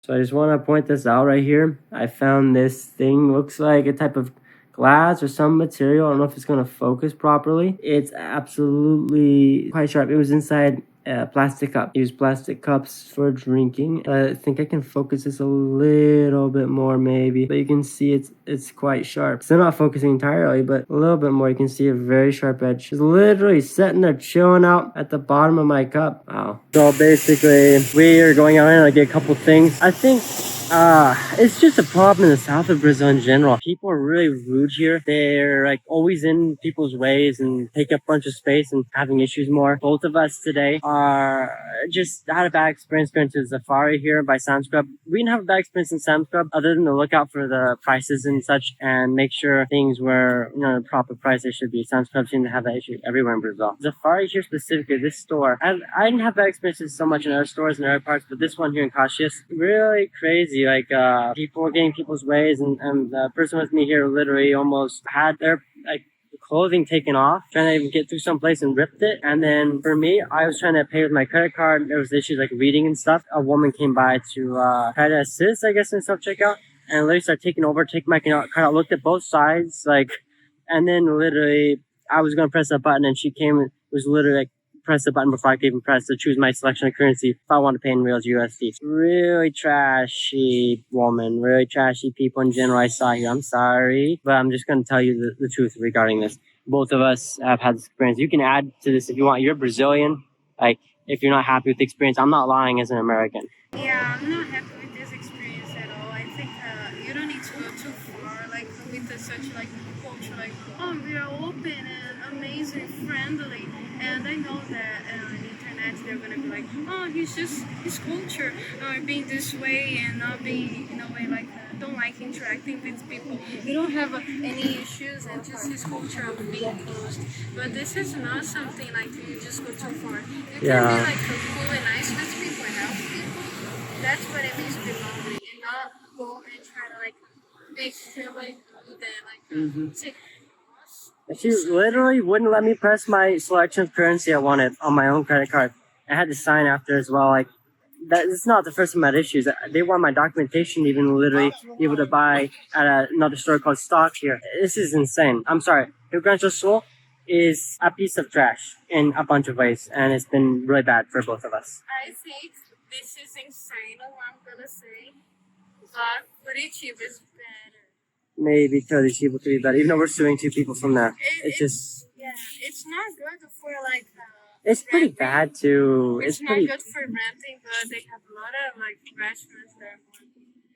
So I just want to point this out right here. I found this thing, looks like a type of glass or some material. I don't know if it's going to focus properly. It's absolutely quite sharp. It was inside a plastic cup. Use plastic cups for drinking. I think I can focus this a little bit more maybe, but you can see it's quite sharp. Still not focusing entirely, but a little bit more. You can see a very sharp edge. It's literally sitting there chilling out at the bottom of my cup. Wow. So basically, we are going out and I get a couple things. I think it's just a problem in the south of Brazil in general. People are really rude here. They're like always in people's ways and take up a bunch of space and having issues more. Both of us today are just had a bad experience going to the safari here by Sam's Club. We didn't have a bad experience in Sam's Club other than to look out for the prices and such and make sure things were, the proper price they should be. Sam's Club seemed to have that issue everywhere in Brazil. Safari here specifically, this store, I didn't have bad experiences so much in other stores and other parts, but this one here in Caxias, really crazy. Like, people were getting people's ways, and the person with me here literally almost had their, like, clothing taken off, trying to even get through someplace and ripped it. And then for me, I was trying to pay with my credit card. There was issues like reading and stuff. A woman came by to try to assist, I guess, in self-checkout, and literally started taking over, taking my card out, looked at both sides, like, and then literally I was going to press a button, and she came and was literally like, press the button before I could even press to choose my selection of currency if I want to pay in reals USD. Really trashy woman, really trashy people in general I saw here. I'm sorry, but I'm just going to tell you the truth regarding this. Both of us have had this experience. You can add to this if you want. You're Brazilian. Like, if you're not happy with the experience, I'm not lying as an American. Yeah, I'm not happy with this experience at all. I think you don't need to go too far, like with such like culture, like we are open and amazing, friendly. And I know that on the internet they're gonna be like, his culture, being this way and not being in a way like don't like interacting with people. You don't have any issues and just his culture of being closed. But this is not something like you just go too far. You can be like cool and nice with people and help people. That's what it means belonging, and not go and try to like make feel like that take. She literally wouldn't let me press my selection of currency I wanted on my own credit card. I had to sign after as well. Like, that it's not the first time I had issues. They want my documentation even literally be able to buy at another store called Stock here. This is insane. I'm sorry. Rio Grande do Sul is a piece of trash in a bunch of ways, and it's been really bad for both of us. I think this is insane, I'm gonna say, but Curitiba is better. Maybe Curitiba could be better, even though we're suing 2 people from there. It's just... Yeah, it's not good for like... it's pretty bad too. It's not good for renting, but they have a lot of like restaurants there.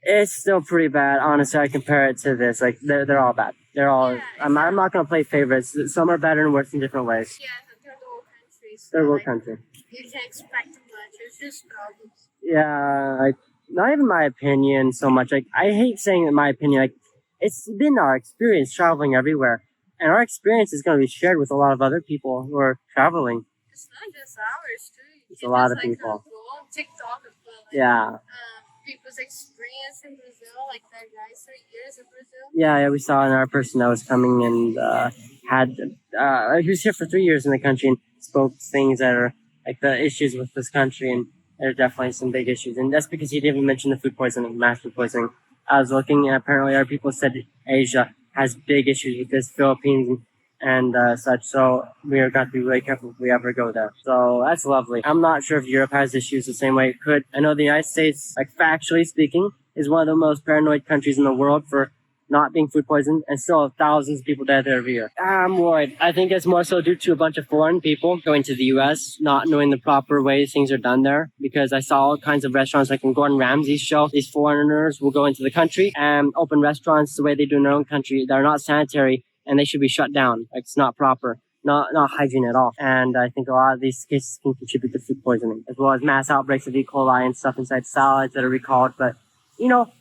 It's still pretty bad, honestly. I compare it to this. Like, they're all bad. They're all... Yeah, I'm not gonna play favorites. Some are better and worse in different ways. Yeah, they're the whole countries. They're whole country. You can't expect too much. It's just problems. Yeah, like, not even my opinion so much. Like, I hate saying in my opinion. Like, it's been our experience traveling everywhere, and our experience is going to be shared with a lot of other people who are traveling. It's not just ours, too. It's a lot of people. Go on TikTok as well. Yeah. People's experience in Brazil, like that guy's 3 years in Brazil. Yeah, we saw another person that was coming and he was here for 3 years in the country and spoke things that are like the issues with this country, and there are definitely some big issues. And that's because he didn't even mention the food poisoning, mass food poisoning. I was looking, and apparently our people said Asia has big issues with this, Philippines and such. So we are going to be really careful if we ever go there. So that's lovely. I'm not sure if Europe has issues the same way it could. I know the United States, like factually speaking, is one of the most paranoid countries in the world for not being food poisoned, and still thousands of people die there every year. I'm worried. I think it's more so due to a bunch of foreign people going to the U.S., not knowing the proper way things are done there, because I saw all kinds of restaurants like in Gordon Ramsay's show. These foreigners will go into the country and open restaurants the way they do in their own country that are not sanitary, and they should be shut down. Like, it's not proper. Not hygiene at all. And I think a lot of these cases can contribute to food poisoning, as well as mass outbreaks of E. coli and stuff inside salads that are recalled. But,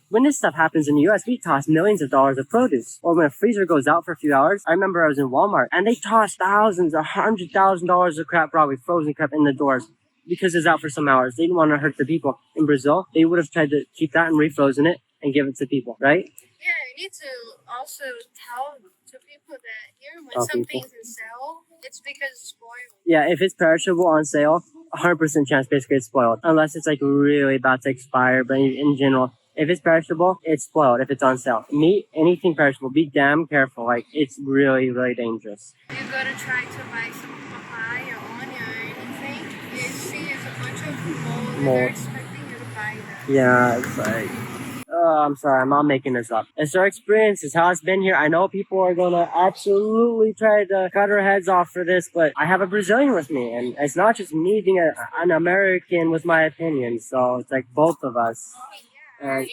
when this stuff happens in the U.S., we toss millions of dollars of produce. Or when a freezer goes out for a few hours, I remember I was in Walmart, and they tossed thousands, $100,000 of crap, probably frozen crap, in the doors because it's out for some hours. They didn't want to hurt the people. In Brazil, they would have tried to keep that and refrozen it and give it to people, right? Yeah, you need to also tell to people that here when something's in sale, it's because it's spoiled. Yeah, if it's perishable on sale, 100% chance basically it's spoiled. Unless it's like really about to expire, but in general, if it's perishable, it's spoiled if it's on sale. Meat, anything perishable, be damn careful. Like, it's really, really dangerous. You gotta try to buy some papaya, onion, or anything. You see it's a bunch of mold, and they're expecting you to buy that. Yeah, it's like, oh, I'm sorry, I'm not making this up. It's our experience, it's how it's been here. I know people are gonna absolutely try to cut our heads off for this, but I have a Brazilian with me, and it's not just me being an American with my opinion, so it's like both of us. And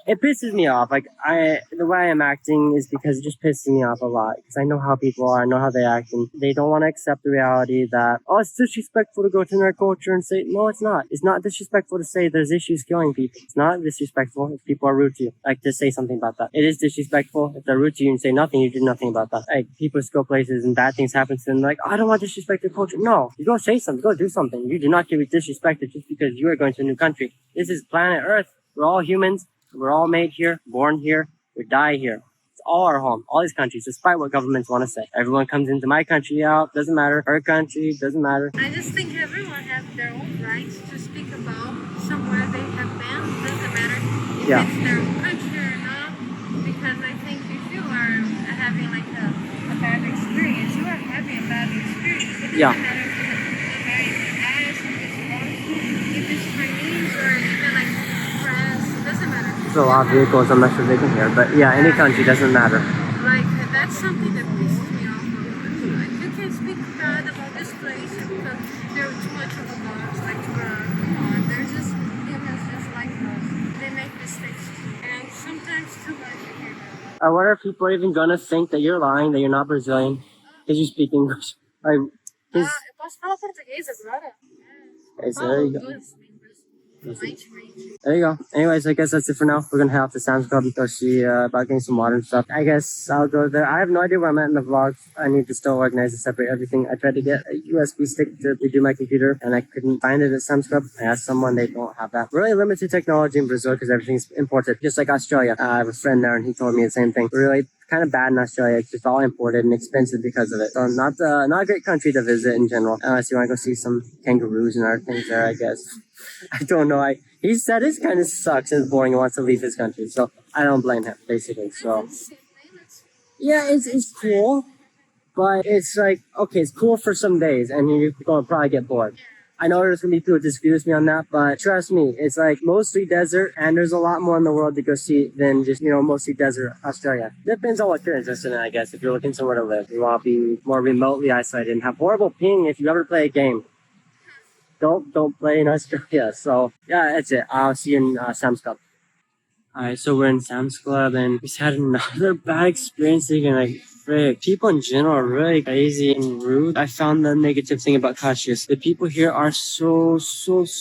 it pisses me off. Like, the way I'm acting is because it just pisses me off a lot. Because I know how people are, I know how they act, and they don't want to accept the reality that, oh, it's disrespectful to go to their culture and say, no, it's not. It's not disrespectful to say there's issues killing people. It's not disrespectful if people are rude to you. Like, to say something about that. It is disrespectful if they're rude to you and say nothing, you do nothing about that. Like, people just go places and bad things happen to them. Like, oh, I don't want to disrespect their culture. No, you go say something, go do something. You do not get disrespected just because you are going to a new country. This is planet Earth. We're all humans. We're all made here, born here, we die here. It's all our home, all these countries, despite what governments want to say. Everyone comes into my country out, doesn't matter. Her country, doesn't matter. I just think everyone has their own rights to speak about somewhere they have been. Doesn't matter if it's their own country or not. Because I think if you are having like a bad experience, you are having a bad experience. It doesn't matter if it's American ass, if it's Russian, if it's Chinese, or even like France. Doesn't matter. There's a lot of vehicles, I'm not sure they can hear, but yeah, any country, doesn't matter. Like, that's something that pisses me off a lot. Like, you can speak bad about this place because they're too much of a boss. Like, come on, they're just humans just like us. They make mistakes too. And sometimes too much you hear that. I wonder if people are even gonna think that you're lying, that you're not Brazilian, because you speak English. Like, eu posso falar português agora? There you go. There you go. Anyways, I guess that's it for now. We're gonna head off to Sam's Club and go see about getting some water and stuff. I guess I'll go there. I have no idea where I'm at in the vlogs. I need to still organize and separate everything. I tried to get a USB stick to redo my computer, and I couldn't find it at Sam's Club. I asked someone, they don't have that. Really limited technology in Brazil because everything's imported, just like Australia. I have a friend there, and he told me the same thing. Really kind of bad in Australia. It's just all imported and expensive because of it. So not a great country to visit in general. Unless you want to go see some kangaroos and other things there, I guess. I don't know. He said it kind of sucks and boring and wants to leave his country. So I don't blame him, basically. So yeah, it's cool. But it's like, okay, it's cool for some days and you're going to probably get bored. I know there's going to be people who disagree with me on that, but trust me, it's like mostly desert, and there's a lot more in the world to go see than just, mostly desert Australia. Depends on what you're interested in, I guess. If you're looking somewhere to live, you want to be more remotely isolated and have horrible ping if you ever play a game. Don't play in Australia. So yeah, that's it. I'll see you in Sam's Club. Alright, so we're in Sam's Club and we just had another bad experience again. Like, frick, people in general are really crazy and rude. I found the negative thing about Caxias. The people here are so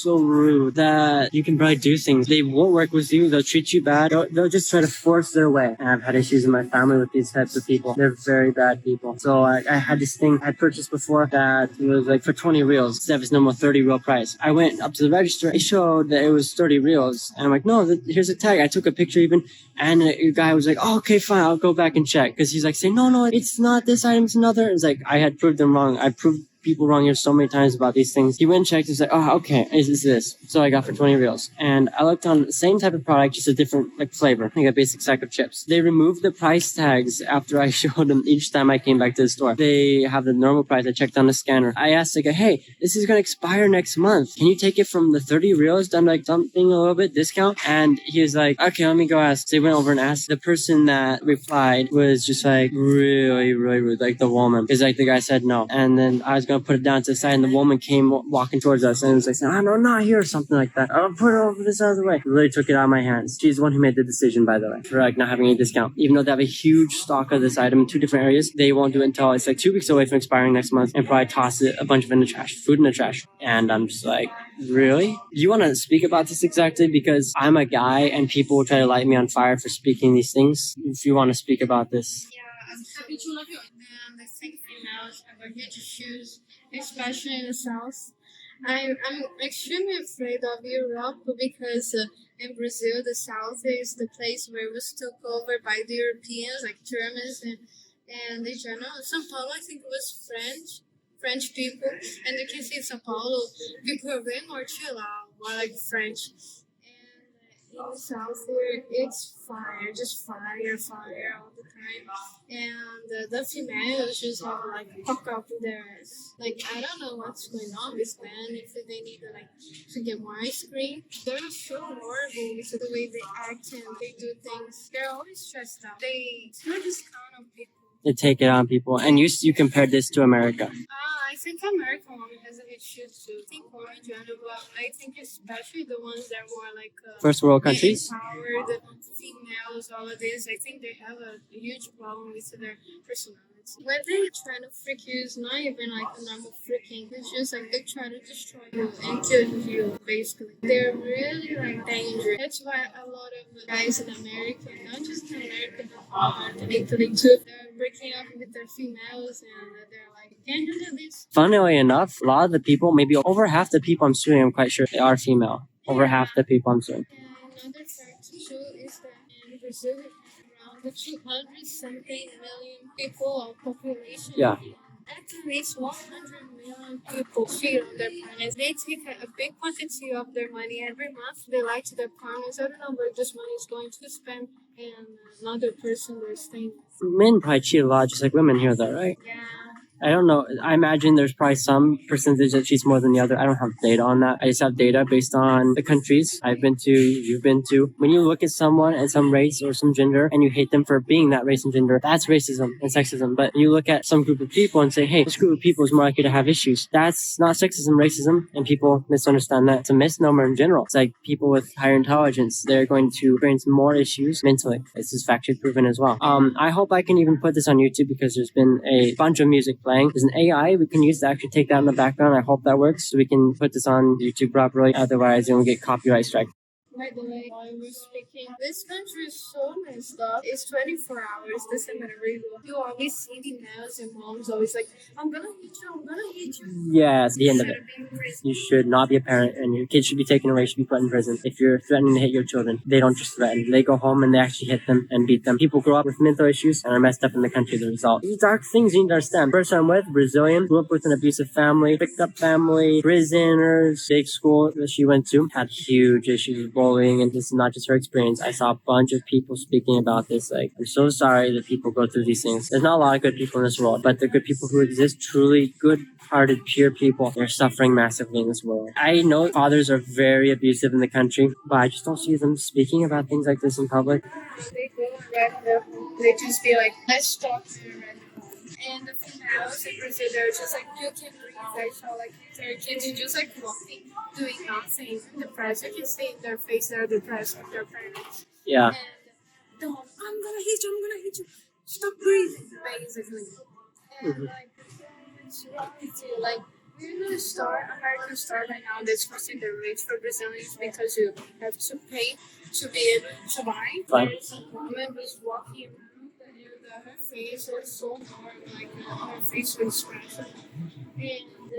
rude that you can probably do things. They won't work with you. They'll treat you bad. They'll just try to force their way. And I've had issues in my family with these types of people. They're very bad people. So I had this thing I purchased before that was like for 20 reals instead of its normal 30 real price. I went up to the register. It showed that it was 30 reals. And I'm like, no, here's a tag. I took a picture even. And the guy was like, oh, okay, fine. I'll go back and check. Because he's like saying, no, it's not this item, it's another. It's like, I had proved them wrong. I proved people wrong here so many times about these things. He went and checked and was like, oh, okay, is this. So I got for 20 reals. And I looked on the same type of product, just a different flavor, like a basic sack of chips. They removed the price tags after I showed them each time I came back to the store. They have the normal price. I checked on the scanner. I asked hey, this is going to expire next month. Can you take it from the 30 reals down to something a little bit discount? And he was like, okay, let me go ask. So he went over and asked. The person that replied was just really rude, like the woman. Because the guy said no. And then I was going to put it down to the side and the woman came walking towards us and was like, oh, no, not here or something like that. I'll put it over this other way. Really took it out of my hands. She's the one who made the decision, by the way, for not having any discount. Even though they have a huge stock of this item in 2 different areas, they won't do it until it's 2 weeks away from expiring next month and probably toss it a bunch of in the trash, food in the trash. And I'm just like, really? You want to speak about this exactly? Because I'm a guy and people will try to light me on fire for speaking these things. If you want to speak about this. Yeah, I'm happy to love you. And I think females have a huge issues, especially in the South. I'm extremely afraid of Europe because in Brazil, the South is the place where it was took over by the Europeans, like Germans and in general. São Paulo, I think it was French people, and you can see in Sao Paulo, people are way more chill out, more like French. And in the south here, it's fire, just fire, fire all the time. And the females just have like hook up with their ass. Like I don't know what's going on with men if they need to get more ice cream. They're so horrible with the way they act and they do things. They're always stressed out. It's not just kind of people. They take it on people. And you compared this to America. I think American woman has a issue too. I think more in general, but I think especially the ones that were like First world countries? empowered females, all of this. I think they have a huge problem with their personality. When they try to freak you, it's not even like a normal freaking. It's just like they try to destroy you and kill you, basically. They're really like dangerous. That's why a lot of guys in America, not just in America, but in Italy too, they're breaking up with their females and they're like, can't you do this? Funnily enough, a lot of the people, maybe over half the people I'm suing, I'm quite sure they are female. Over half the people I'm suing. And another fact too is that in Brazil, around the 200 something million people of population. Yeah. At least 100 million people cheat on their partners. They take a big quantity of their money every month. They lie to their partners. I don't know where this money is going to spend, and another person they're staying with. Men probably cheat a lot, just like women here, though, right? Yeah. I don't know. I imagine there's probably some percentage that cheats more than the other. I don't have data on that. I just have data based on the countries I've been to, you've been to. When you look at someone and some race or some gender and you hate them for being that race and gender, that's racism and sexism. But you look at some group of people and say, hey, this group of people is more likely to have issues. That's not sexism, racism. And people misunderstand that. It's a misnomer in general. It's like people with higher intelligence, they're going to experience more issues mentally. This is factually proven as well. I hope I can even put this on YouTube because there's been a bunch of music playing. There's an AI we can use to actually take that in the background. I hope that works so we can put this on YouTube properly. Otherwise, it will get copyright strike. By the way, while we're speaking, this country is so messed up. It's 24 hours. This is America. You always see the males and moms always like, I'm gonna hit you, I'm gonna hit you. Yes, the end of it. You should not be a parent and your kids should be taken away, should be put in prison. If you're threatening to hit your children, they don't just threaten. They go home and they actually hit them and beat them. People grow up with mental issues and are messed up in the country as a result. These dark things you need to understand. Person I'm with, Brazilian, grew up with an abusive family, picked up family, prisoners, big school that she went to, had huge issues with bullying, and this is not just her experience. I saw a bunch of people speaking about this. Like, I'm so sorry that people go through these things. There's not a lot of good people in this world, but the good people who exist, truly good-hearted, pure people, they're suffering massively in this world. I know fathers are very abusive in the country, but I just don't see them speaking about things like this in public. They go and they just be like, let's talk to the red and the females in Brazil, they're just like, you can breathe. I saw like their kids just like walking, doing nothing, depressed. You can see in their face they're depressed with their parents. Yeah. And I'm gonna hit you, stop breathing, basically. And like, it's wrong with you. Like, we're gonna start, American start right now, that's considered rich for Brazilians because you have to pay to be able to buy. There's a woman was walking around. Her face was so hard, like her face was scratched. And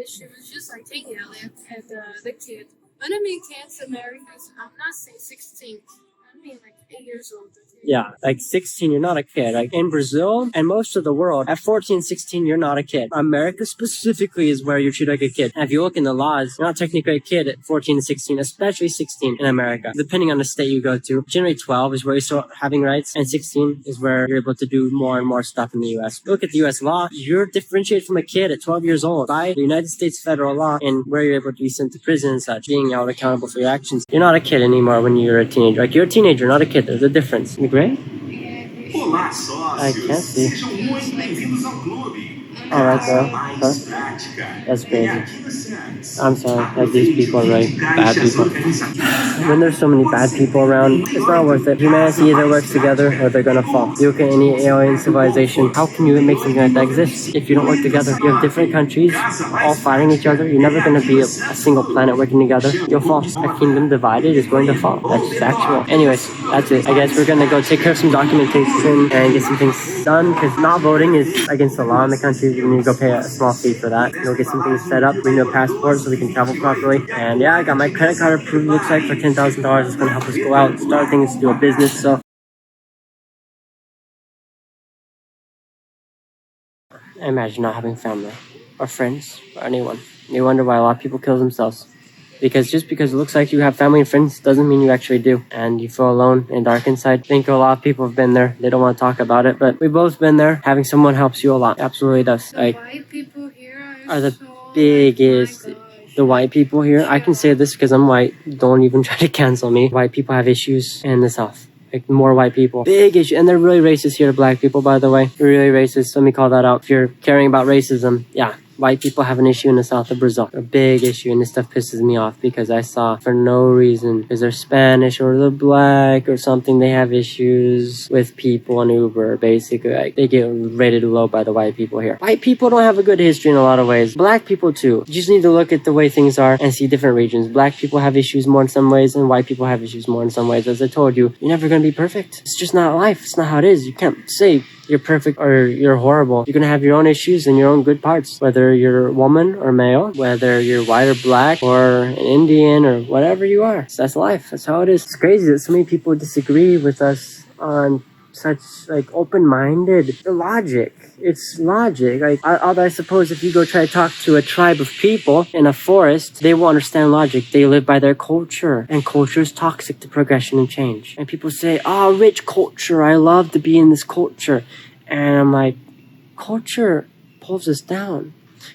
she was just like taking at the kid. When I mean kids, Americans, I'm not saying 16, I mean like 8 years old. Yeah, like 16, you're not a kid. Like in Brazil and most of the world, at 14, 16, you're not a kid. America specifically is where you're treated like a kid. And if you look in the laws, you're not technically a kid at 14 and 16, especially 16 in America. Depending on the state you go to. Generally 12 is where you start having rights, and 16 is where you're able to do more and more stuff in the U.S. If you look at the U.S. law, you're differentiated from a kid at 12 years old by the United States federal law, and where you're able to be sent to prison and such, being held accountable for your actions. You're not a kid anymore when you're a teenager. Like, you're a teenager, not a kid. There's a difference. You agree? Olá, I can't see. sócios! Sejam muito bem-vindos ao clube. Alright, bro. Mais prática. That's É crazy. aqui na Sears. I'm sorry, like these people are really bad people. When there's so many bad people around, it's not worth it. Humanity either works together or they're gonna fall. You look at any alien civilization, how can you make something like that exist if you don't work together? You have different countries all fighting each other. You're never gonna be a single planet working together. You'll fall. A kingdom divided is going to fall. That's just actual. Anyways, that's it. I guess we're gonna go take care of some documentation and get some things done, because not voting is against the law in the country. You need to go pay a small fee for that. We'll get some things set up, bring a passport so we can travel properly. And yeah, I got my credit card approved, looks like, for $10,000. It's going to help us go out, start things, do a business. So imagine not having family or friends or anyone. You wonder why a lot of people kill themselves. Because just because it looks like you have family and friends doesn't mean you actually do. And you feel alone and dark inside. I think a lot of people have been there. They don't want to talk about it, but we've both been there. Having someone helps you a lot. Absolutely does. The Like, white people here are the so, biggest. like, my gosh. The white people here, I can say this because I'm white. Don't even try to cancel me. White people have issues in the South. Like, more white people. Big issue. And they're really racist here to black people, by the way. They're really racist. Let me call that out. If you're caring about racism, yeah. White people have an issue in the south of Brazil. A big issue, and this stuff pisses me off because I saw for no reason, because they're Spanish or they're black or something, they have issues with people on Uber. Basically, like, they get rated low by the white people here. White people don't have a good history in a lot of ways. Black people too. You just need to look at the way things are and see different regions. Black people have issues more in some ways, and white people have issues more in some ways. As I told you, you're never going to be perfect. It's just not life. It's not how it is. You can't say you're perfect or you're horrible. You're gonna have your own issues and your own good parts, whether you're a woman or male, whether you're white or black or an Indian or whatever you are. So that's life. That's how it is. It's crazy that so many people disagree with us on such like open-minded logic. It's logic. Like, I suppose if you go try to talk to a tribe of people in a forest, they will understand logic. They live by their culture, and culture is toxic to progression and change. And people say, "Oh, rich culture. I love to be in this culture." And I'm like, culture pulls us down.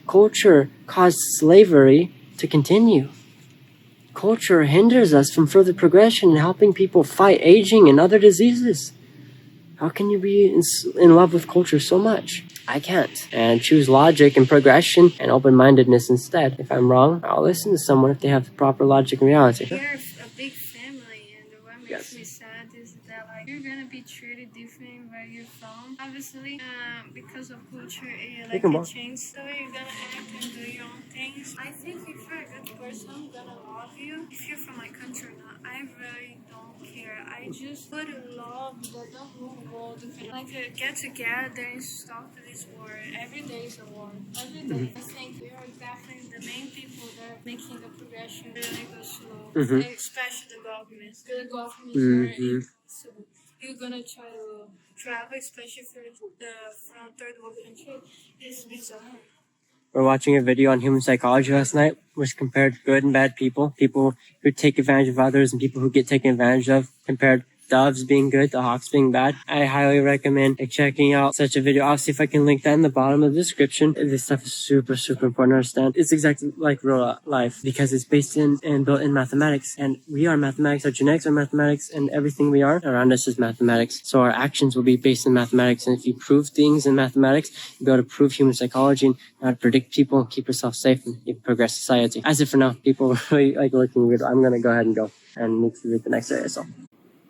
Culture caused slavery to continue. Culture hinders us from further progression and helping people fight aging and other diseases. How can you be in love with culture so much? I can't. And choose logic and progression and open-mindedness instead. If I'm wrong, I'll listen to someone if they have proper logic and reality. We're a big family, and what makes me sad is that like you're gonna be treated different where you're from. Obviously, because of culture, like it changes the way you're gonna act and do your own things. I think if you're a good person, I'm gonna love you. If you're from my country or not, I really don't care. I just would love that the whole world can like get together and stop this war. Every day is a war. Every day. I think we are definitely the main people that are making the progression really go slow. Especially the government. The government are so you're gonna try to travel, especially for the from third world country. It's bizarre. We're watching a video on human psychology last night, which compared good and bad people, people who take advantage of others and people who get taken advantage of, compared doves being good to hawks being bad. I highly recommend checking out such a video. I'll see if I can link that in the bottom of the description. This stuff is super, super important to understand. It's exactly like real life because it's based in and built in mathematics. And we are mathematics. Our genetics are mathematics, and everything we are around us is mathematics. So our actions will be based in mathematics. And if you prove things in mathematics, you'll be able to prove human psychology and how to predict people and keep yourself safe and progress society. As if for now, people really like looking weird. I'm going to go ahead and go and meet you with the next video. So.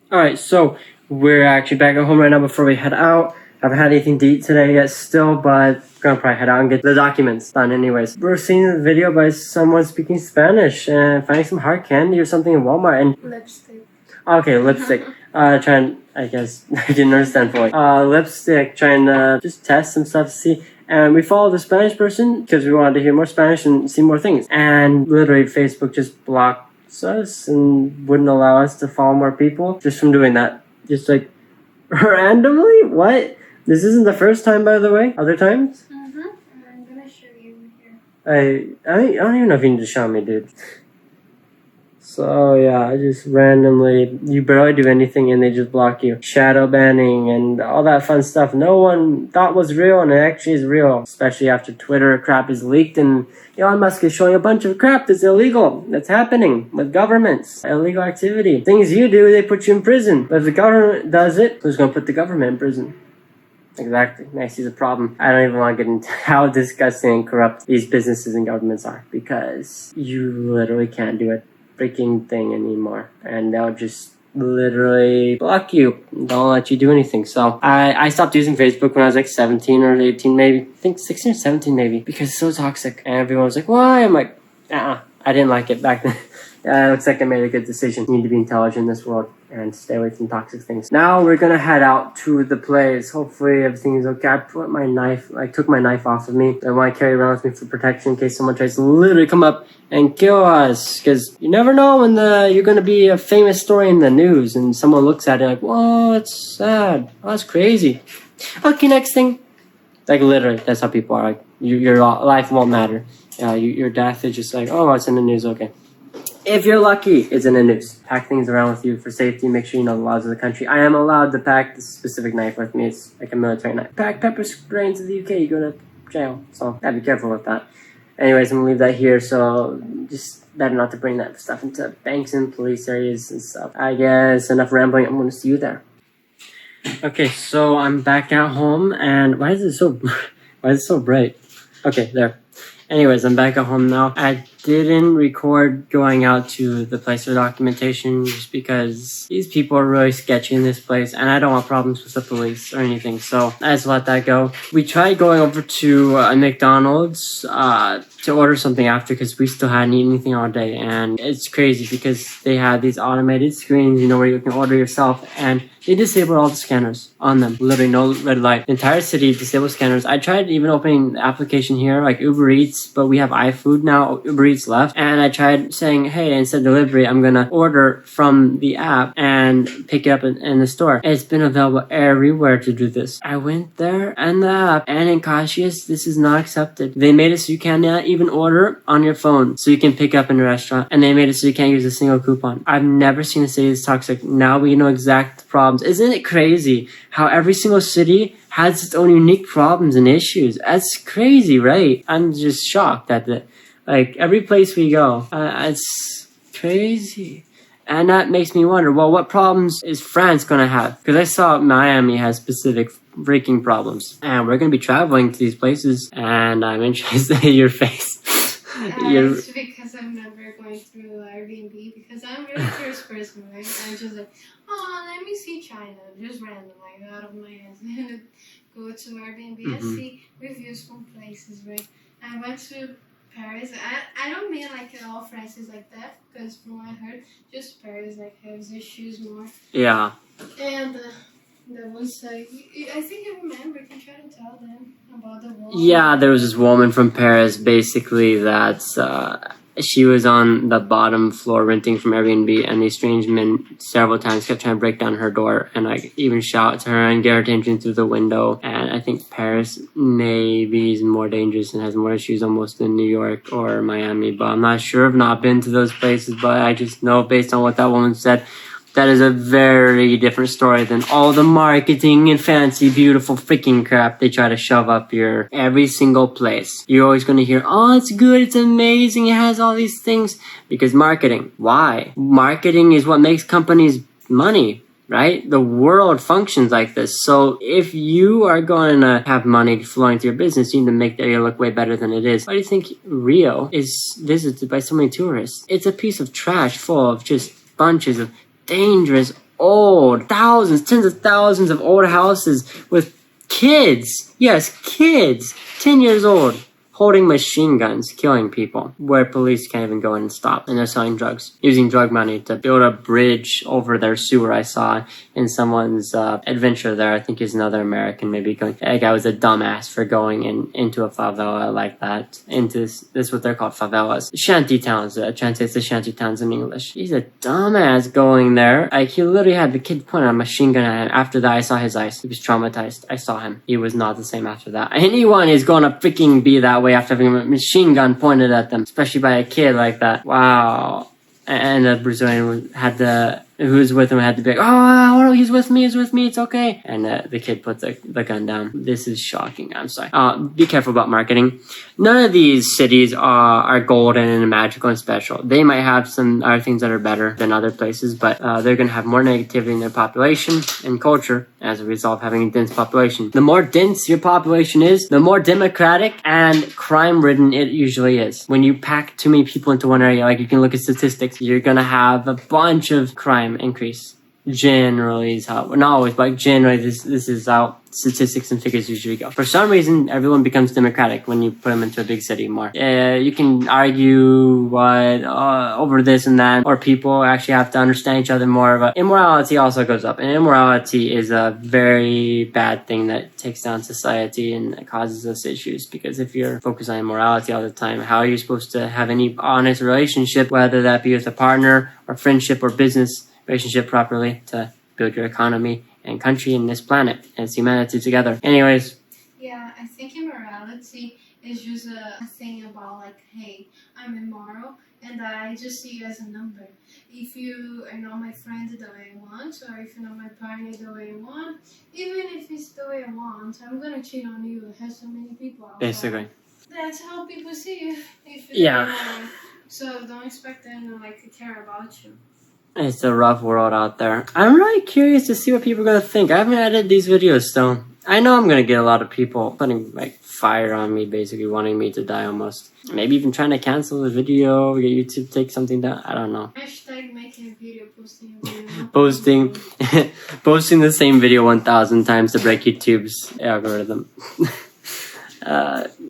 Alright, so we're actually back at home right now before we head out. Haven't had anything to eat today yet still, but gonna probably head out and get the documents done anyways. We're seeing a video by someone speaking Spanish and finding some hard candy or something in Walmart and... Lipstick. Okay, lipstick. Trying, I guess, I didn't understand fully. Lipstick, trying to just test some stuff to see. And we followed the Spanish person because we wanted to hear more Spanish and see more things. And literally Facebook just blocked us and wouldn't allow us to follow more people just from doing that. Just like randomly? What? This isn't the first time, by the way. Other times? I'm gonna show you here. I don't even know if you need to show me, dude. So yeah, just randomly, you barely do anything and they just block you. Shadow banning and all that fun stuff no one thought was real and it actually is real. Especially after Twitter crap is leaked and Elon Musk is showing a bunch of crap that's illegal. That's happening with governments. Illegal activity. Things you do, they put you in prison. But if the government does it, who's gonna put the government in prison? Exactly. I see the problem. I don't even want to get into how disgusting and corrupt these businesses and governments are because you literally can't do it. Freaking thing anymore, and they'll just literally block you, don't let you do anything. So I stopped using Facebook when I was like 17 or 18 maybe, I think 16 or 17 maybe, because it's so toxic and everyone was like, why? I'm like, I didn't like it back then. It looks like I made a good decision. You need to be intelligent in this world and stay away from toxic things. Now we're gonna head out to the place. Hopefully everything is okay. I put my knife, I took my knife off of me. I want to carry around with me for protection in case someone tries to literally come up and kill us. Because you never know when you're gonna be a famous story in the news and someone looks at it like, whoa, it's sad. Oh, that's crazy. Okay, next thing. Like literally, that's how people are. Like your life won't matter. Your death is just like, oh, it's in the news. Okay. If you're lucky, it's in the news. Pack things around with you for safety. Make sure you know the laws of the country. I am allowed to pack this specific knife with me. It's like a military knife. Pack pepper spray into the UK, you go to jail. So gotta be careful with that. Anyways, I'm gonna leave that here. So just better not to bring that stuff into banks and police areas and stuff. I guess enough rambling. I'm gonna see you there. Okay, so I'm back at home, and why is it so bright? Okay, there. Anyways, I'm back at home now. I didn't record going out to the place for documentation just because these people are really sketchy in this place and I don't want problems with the police or anything, so I just let that go. We tried going over to a McDonald's to order something after because we still hadn't eaten anything all day, and it's crazy because they had these automated screens, you know, where you can order yourself, and they disabled all the scanners on them. Literally no red light. The entire city disabled scanners. I tried even opening the application here, like Uber Eats, but we have iFood now, Uber Eats left. And I tried saying, hey, instead of delivery, I'm gonna order from the app and pick it up in the store. It's been available everywhere to do this. I went there and the app, and in Caxias, this is not accepted. They made it so you cannot even order on your phone, so you can pick up in a restaurant. And they made it so you can't use a single coupon. I've never seen a city this toxic. Now we know exact problems. Isn't it crazy how every single city has its own unique problems and issues? That's crazy, right? I'm just shocked at that. Like, every place we go, it's crazy. And that makes me wonder, well, what problems is France going to have? Because I saw Miami has specific freaking problems. And we're going to be traveling to these places, and I'm interested in your face. It's because I'm never going through Airbnb, because I'm a really curious person, right? I'm just like, oh, let me see China, just random, like out of my head. Go to Airbnb and see reviews from places, right? I went to Paris. I don't mean like all France is like that, because from what I heard, just Paris like has issues more. Yeah. And there was I think I remember. You can try to tell them about the wall. Yeah, there was this woman from Paris, basically, that's she was on the bottom floor renting from Airbnb, and these strange men several times kept trying to break down her door and like even shout to her and get her attention through the window. And I think Paris maybe is more dangerous and has more issues almost than New York or Miami, but I'm not sure. I've not been to those places, but I just know based on what that woman said, that is a very different story than all the marketing and fancy, beautiful freaking crap they try to shove up your every single place. You're always going to hear, oh, it's good, it's amazing, it has all these things. Because marketing. Why? Marketing is what makes companies money, right? The world functions like this. So if you are going to have money flowing through your business, you need to make the area look way better than it is. Why do you think Rio is visited by so many tourists? It's a piece of trash full of just bunches of dangerous, old, thousands, tens of thousands of old houses with kids. Yes, kids, 10 years old, holding machine guns, killing people, where police can't even go in and stop. And they're selling drugs, using drug money to build a bridge over their sewer. I saw in someone's adventure there. I think he's another American, maybe going. That guy was a dumbass for going into a favela like that. Into this what they're called, favelas, shanty towns. Translates to shanty towns in English. He's a dumbass going there. Like, he literally had the kid pointing a machine gun at him. After that, I saw his eyes. He was traumatized. I saw him. He was not the same after that. Anyone is going to freaking be that way after having a machine gun pointed at them, especially by a kid like that. Wow. And the Brazilian who was with him had to be like, oh, he's with me, it's okay. And the kid put the gun down. This is shocking. I'm sorry. Be careful about marketing. None of these cities are golden and magical and special. They might have some other things that are better than other places, but they're going to have more negativity in their population and culture as a result of having a dense population. The more dense your population is, the more democratic and crime-ridden it usually is. When you pack too many people into one area, like you can look at statistics, you're going to have a bunch of crime increase. Generally is how, not always, but generally this is how statistics and figures usually go. For some reason, everyone becomes democratic when you put them into a big city more. You can argue over this and that, or people actually have to understand each other more, but immorality also goes up. And immorality is a very bad thing that takes down society and causes us issues, because if you're focused on immorality all the time, how are you supposed to have any honest relationship, whether that be with a partner or friendship or business relationship properly, to build your economy and country and this planet and humanity together? Anyways. Yeah, I think reality is just a thing about like, hey, I'm immoral and I just see you as a number. If you are not my friend the way I want, or if you're not my partner the way I want, even if it's the way I want, I'm gonna cheat on you. It has so many people out Basically. there. That's how people see you. If Yeah. So don't expect them to like care about you. It's a rough world out there. I'm really curious to see what people are gonna think. I haven't edited these videos still. I know I'm gonna get a lot of people putting like fire on me, basically wanting me to die almost. Maybe even trying to cancel the video, get YouTube to take something down. I don't know. Hashtag making a video, posting a video. Posting the same video 1,000 times to break YouTube's algorithm.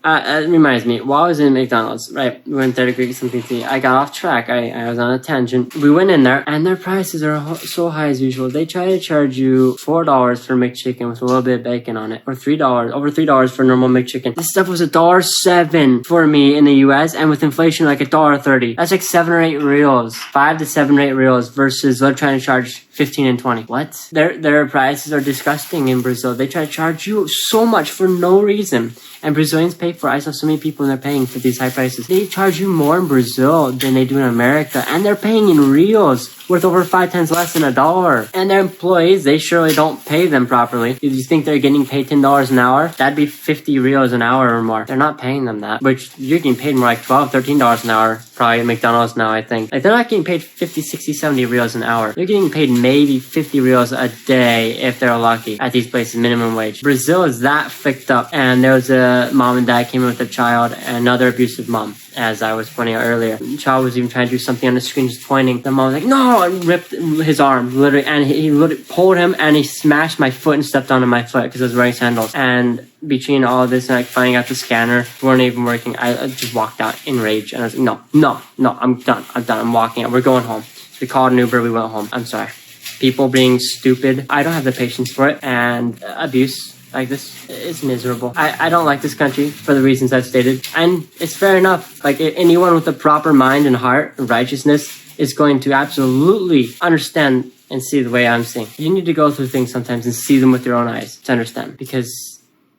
It reminds me, while I was in McDonald's, right, we went there to get something to eat. I got off track. I was on a tangent. We went in there, and their prices are so high as usual. They try to charge you $4 for McChicken with a little bit of bacon on it, or $3, over $3 for normal McChicken. This stuff was $1.07 for me in the US, and with inflation, like $1.30. That's like 7 or 8 reals, 5 to 7 or 8 reals, versus they're trying to charge 15 and 20. What? Their prices are disgusting in Brazil. They try to charge you so much for no reason. And Brazilians pay for it. I saw so many people and they're paying for these high prices. They charge you more in Brazil than they do in America. And they're paying in reals, worth over 5 times less than $1. And their employees, they surely don't pay them properly. If you think they're getting paid $10 an hour, that'd be 50 reals an hour or more. They're not paying them that. Which you're getting paid more like $12, $13 an hour. Probably at McDonald's now, I think. Like, they're not getting paid 50, 60, 70 reals an hour. They're getting paid maybe 50 reals a day if they're lucky at these places, minimum wage. Brazil is that flicked up. And there was a mom and dad came in with a child, and another abusive mom, as I was pointing out earlier. The child was even trying to do something on the screen, just pointing. The mom was like, no, and ripped his arm, literally, and he literally pulled him, and he smashed my foot and stepped onto my foot because I was wearing sandals. And between all of this and like finding out the scanner weren't even working, I just walked out in rage, and I was like, no, I'm done, I'm walking out, we're going home. So we called an Uber, we went home. I'm sorry. People being stupid, I don't have the patience for it, and abuse like this is miserable. I don't like this country for the reasons I've stated, and it's fair enough. Like, anyone with a proper mind and heart and righteousness is going to absolutely understand and see the way I'm seeing. You need to go through things sometimes and see them with your own eyes to understand, because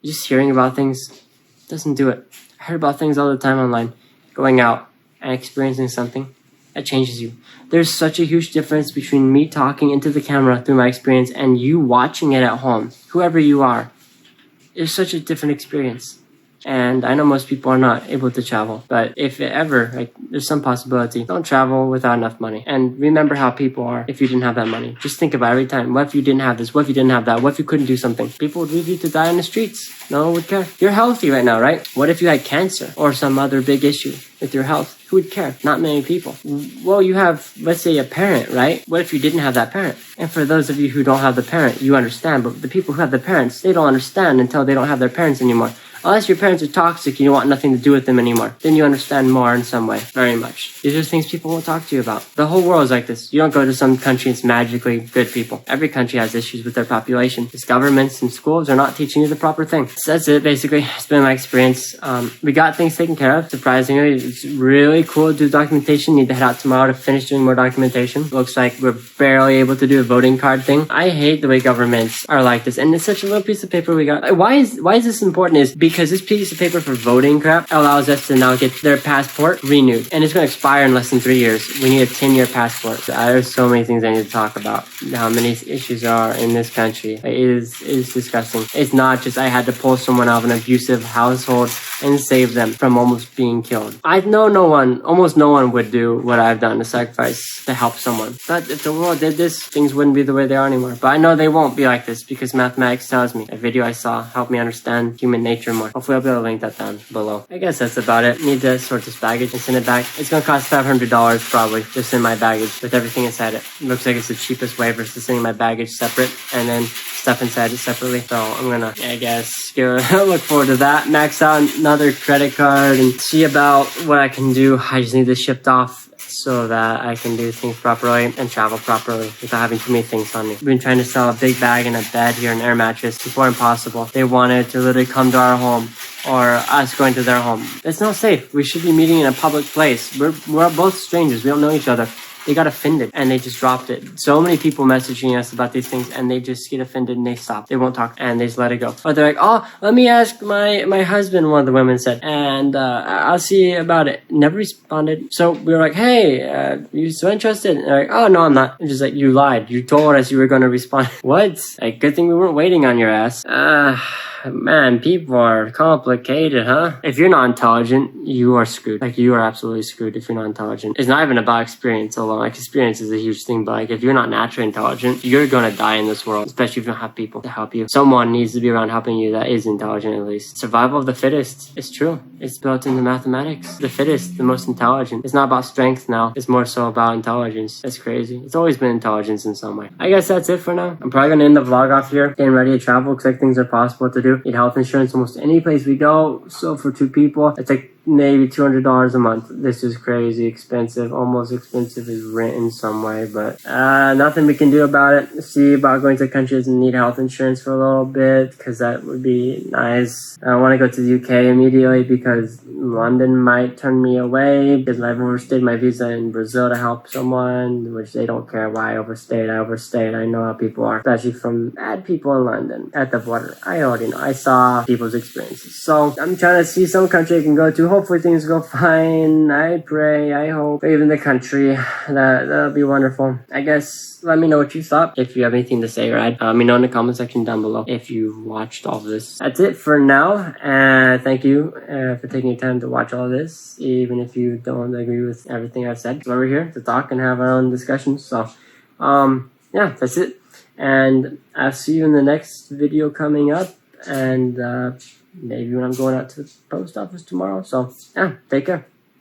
just hearing about things doesn't do it. I heard about things all the time online. Going out and experiencing something, that changes you. There's such a huge difference between me talking into the camera through my experience and you watching it at home, whoever you are. It's such a different experience. And I know most people are not able to travel, but if ever, like, there's some possibility, don't travel without enough money. And remember how people are if you didn't have that money. Just think about it every time. What if you didn't have this? What if you didn't have that? What if you couldn't do something? People would leave you to die on the streets. No one would care. You're healthy right now, right? What if you had cancer or some other big issue with your health? Who would care? Not many people. Well, you have, let's say, a parent, right? What if you didn't have that parent? And for those of you who don't have the parent, you understand. But the people who have the parents, they don't understand until they don't have their parents anymore. Unless your parents are toxic and you want nothing to do with them anymore, then you understand more in some way, very much. These are things people won't talk to you about. The whole world is like this. You don't go to some country, it's magically good people. Every country has issues with their population. These governments and schools are not teaching you the proper thing. So that's it, basically. It's been my experience. We got things taken care of, surprisingly. It's really cool to do documentation. Need to head out tomorrow to finish doing more documentation. Looks like we're barely able to do a voting card thing. I hate the way governments are like this. And it's such a little piece of paper we got. Why is this important? Is because this piece of paper for voting crap allows us to now get their passport renewed. And it's going to expire in less than 3 years. We need a 10-year passport. There's so many things I need to talk about. How many issues are in this country. It is disgusting. It's not just I had to pull someone out of an abusive household and save them from almost being killed. I know almost no one would do what I've done to sacrifice to help someone. But if the world did this, things wouldn't be the way they are anymore. But I know they won't be like this because mathematics tells me. A video I saw helped me understand human nature more. Hopefully I'll be able to link that down below. I guess that's about it. Need to sort this baggage and send it back. It's gonna cost $500 probably just in my baggage with everything inside it. Looks like it's the cheapest way versus sending my baggage separate and then stuff inside it separately. So I'm gonna, I guess, look forward to that. Max out another credit card and see about what I can do. I just need this shipped off so that I can do things properly and travel properly without having too many things on me. We've been trying to sell a big bag and a bed here, an air mattress, before impossible. They wanted to literally come to our home or us going to their home. It's not safe. We should be meeting in a public place. We're both strangers. We don't know each other. they got offended and they just dropped it. So many people messaging us about these things and they just get offended and they stop. They won't talk and they just let it go. Or they're like, oh, let me ask my husband, one of the women said, and I'll see about it. Never responded. So we were like, hey, you so interested? And they're like, oh, no, I'm not. And just like, you lied. You told us you were going to respond. What? Like, good thing we weren't waiting on your ass. Man, people are complicated, huh? If you're not intelligent, you are screwed. Like, you are absolutely screwed if you're not intelligent. It's not even about experience alone. Like, experience is a huge thing, but like, if you're not naturally intelligent, you're gonna die in this world, especially if you don't have people to help you. Someone needs to be around helping you that is intelligent, at least. Survival of the fittest. It's true. It's built into mathematics. The fittest, the most intelligent. It's not about strength now. It's more so about intelligence. That's crazy. It's always been intelligence in some way. I guess that's it for now. I'm probably gonna end the vlog off here. Getting ready to travel. Looks like things are possible to do. Need health insurance almost any place we go. So for 2 people, it's like maybe $200 a month. This is crazy expensive. Almost expensive as rent in some way, but nothing we can do about it. See about going to countries and need health insurance for a little bit, because that would be nice. I want to go to the UK immediately because London might turn me away because I've overstayed my visa in Brazil to help someone, which they don't care why I overstayed. I know how people are, especially from bad people in London at the border. I already know. I saw people's experiences. So I'm trying to see some country I can go to. Hopefully things go fine. I pray, I hope. Even the country, that'll be wonderful. I guess let me know what you thought. If you have anything to say, right? Let me know in the comment section down below if you've watched all of this. That's it for now. Thank you for taking your time to watch all this, even if you don't agree with everything I've said. So we're here to talk and have our own discussions. So, yeah, that's it. And I'll see you in the next video coming up. And maybe when I'm going out to the post office tomorrow. So, yeah, take care.